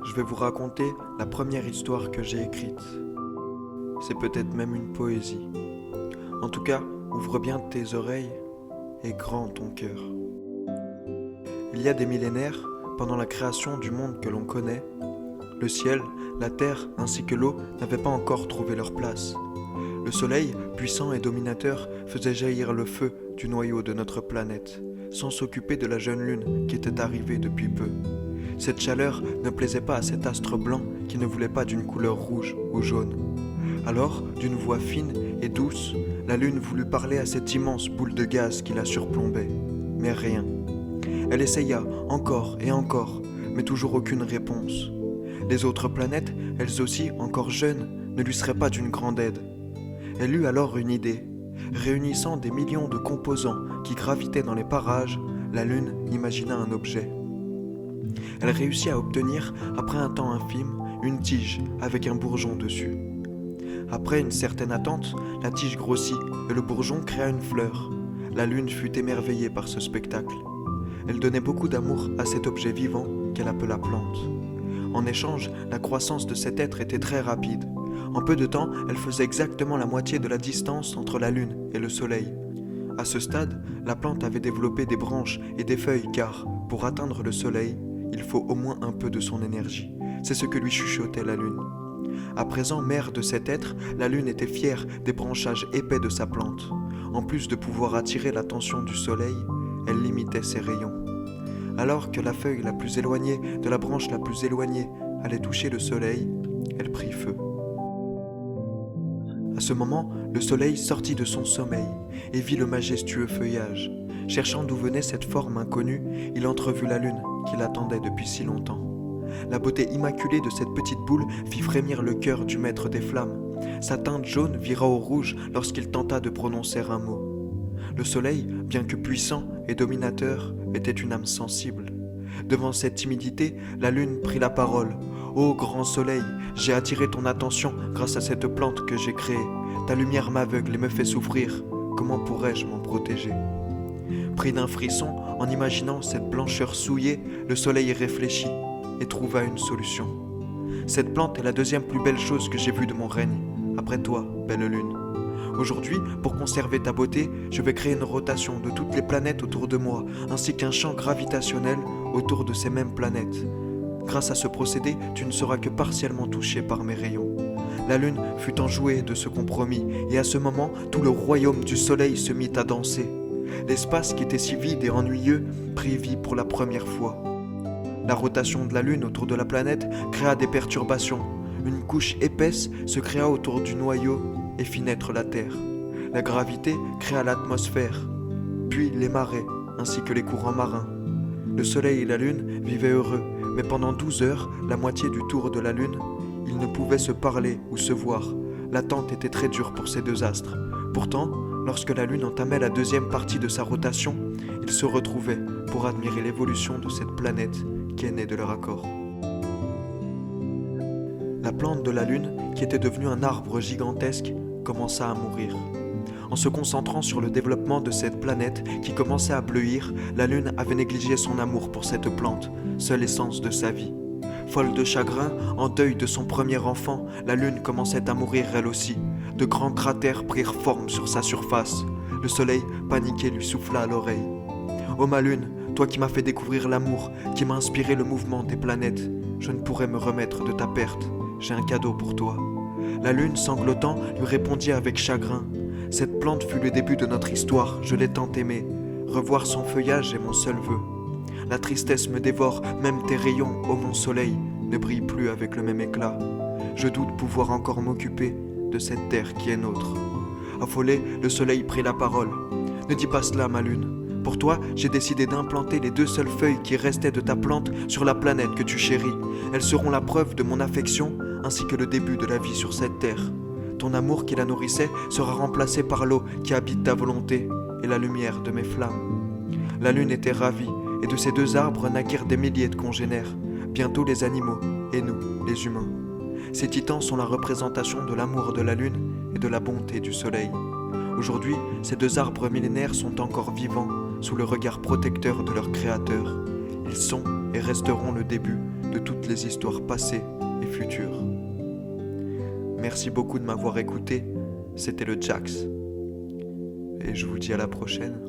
je vais vous raconter la première histoire que j'ai écrite. C'est peut-être même une poésie. En tout cas, ouvre bien tes oreilles et grand ton cœur. Il y a des millénaires, pendant la création du monde que l'on connaît, le ciel, la terre ainsi que l'eau n'avaient pas encore trouvé leur place. Le soleil, puissant et dominateur, faisait jaillir le feu du noyau de notre planète, sans s'occuper de la jeune lune qui était arrivée depuis peu. Cette chaleur ne plaisait pas à cet astre blanc qui ne voulait pas d'une couleur rouge ou jaune. Alors, d'une voix fine et douce, la lune voulut parler à cette immense boule de gaz qui la surplombait. Mais rien. Elle essaya encore et encore, mais toujours aucune réponse. Les autres planètes, elles aussi encore jeunes, ne lui seraient pas d'une grande aide. Elle eut alors une idée. Réunissant des millions de composants qui gravitaient dans les parages, la lune imagina un objet. Elle réussit à obtenir, après un temps infime, une tige avec un bourgeon dessus. Après une certaine attente, la tige grossit et le bourgeon créa une fleur. La lune fut émerveillée par ce spectacle. Elle donnait beaucoup d'amour à cet objet vivant qu'elle appela plante. En échange, la croissance de cet être était très rapide. En peu de temps, elle faisait exactement la moitié de la distance entre la lune et le soleil. À ce stade, la plante avait développé des branches et des feuilles car, pour atteindre le soleil, il faut au moins un peu de son énergie. C'est ce que lui chuchotait la lune. À présent, mère de cet être, la lune était fière des branchages épais de sa plante. En plus de pouvoir attirer l'attention du soleil, elle limitait ses rayons. Alors que la feuille la plus éloignée de la branche la plus éloignée allait toucher le soleil, elle prit feu. À ce moment, le soleil sortit de son sommeil et vit le majestueux feuillage. Cherchant d'où venait cette forme inconnue, il entrevut la lune qui l'attendait depuis si longtemps. La beauté immaculée de cette petite boule fit frémir le cœur du maître des flammes. Sa teinte jaune vira au rouge lorsqu'il tenta de prononcer un mot. Le soleil, bien que puissant et dominateur, était une âme sensible. Devant cette timidité, la lune prit la parole. « Ô grand soleil, j'ai attiré ton attention grâce à cette plante que j'ai créée. Ta lumière m'aveugle et me fait souffrir. Comment pourrais-je m'en protéger ?» Pris d'un frisson, en imaginant cette blancheur souillée, le soleil réfléchit et trouva une solution. « Cette plante est la deuxième plus belle chose que j'ai vue de mon règne, après toi, belle lune. Aujourd'hui, pour conserver ta beauté, je vais créer une rotation de toutes les planètes autour de moi, ainsi qu'un champ gravitationnel autour de ces mêmes planètes. Grâce à ce procédé, tu ne seras que partiellement touché par mes rayons. » La lune fut enjouée de ce compromis, et à ce moment, tout le royaume du soleil se mit à danser. L'espace qui était si vide et ennuyeux prit vie pour la première fois. La rotation de la lune autour de la planète créa des perturbations. Une couche épaisse se créa autour du noyau et fit naître la Terre. La gravité créa l'atmosphère, puis les marées, ainsi que les courants marins. Le soleil et la lune vivaient heureux, mais pendant 12 heures, la moitié du tour de la lune, ils ne pouvaient se parler ou se voir. L'attente était très dure pour ces deux astres. Pourtant, lorsque la lune entamait la deuxième partie de sa rotation, ils se retrouvaient pour admirer l'évolution de cette planète qui est née de leur accord. La plante de la lune, qui était devenue un arbre gigantesque, commença à mourir. En se concentrant sur le développement de cette planète qui commençait à bleuir, la lune avait négligé son amour pour cette plante, seule essence de sa vie. Folle de chagrin, en deuil de son premier enfant, la lune commençait à mourir elle aussi. De grands cratères prirent forme sur sa surface. Le soleil, paniqué, lui souffla à l'oreille. « Ô ma lune, toi qui m'as fait découvrir l'amour, qui m'as inspiré le mouvement des planètes, je ne pourrais me remettre de ta perte. J'ai un cadeau pour toi. » La lune, sanglotant, lui répondit avec chagrin. « Cette plante fut le début de notre histoire, je l'ai tant aimée. Revoir son feuillage est mon seul vœu. La tristesse me dévore, même tes rayons, ô mon soleil, ne brillent plus avec le même éclat. Je doute pouvoir encore m'occuper de cette terre qui est nôtre. » Affolé, le soleil prit la parole. « Ne dis pas cela, ma lune. Pour toi, j'ai décidé d'implanter les 2 seules feuilles qui restaient de ta plante sur la planète que tu chéris. Elles seront la preuve de mon affection, ainsi que le début de la vie sur cette terre. Ton amour qui la nourrissait sera remplacé par l'eau qui habite ta volonté et la lumière de mes flammes. » La lune était ravie, et de ces 2 arbres naquirent des milliers de congénères, bientôt les animaux, et nous, les humains. Ces titans sont la représentation de l'amour de la lune et de la bonté du soleil. Aujourd'hui, ces 2 arbres millénaires sont encore vivants, sous le regard protecteur de leur créateur. Ils sont et resteront le début de toutes les histoires passées et futures. Merci beaucoup de m'avoir écouté, c'était le Jax. Et je vous dis à la prochaine.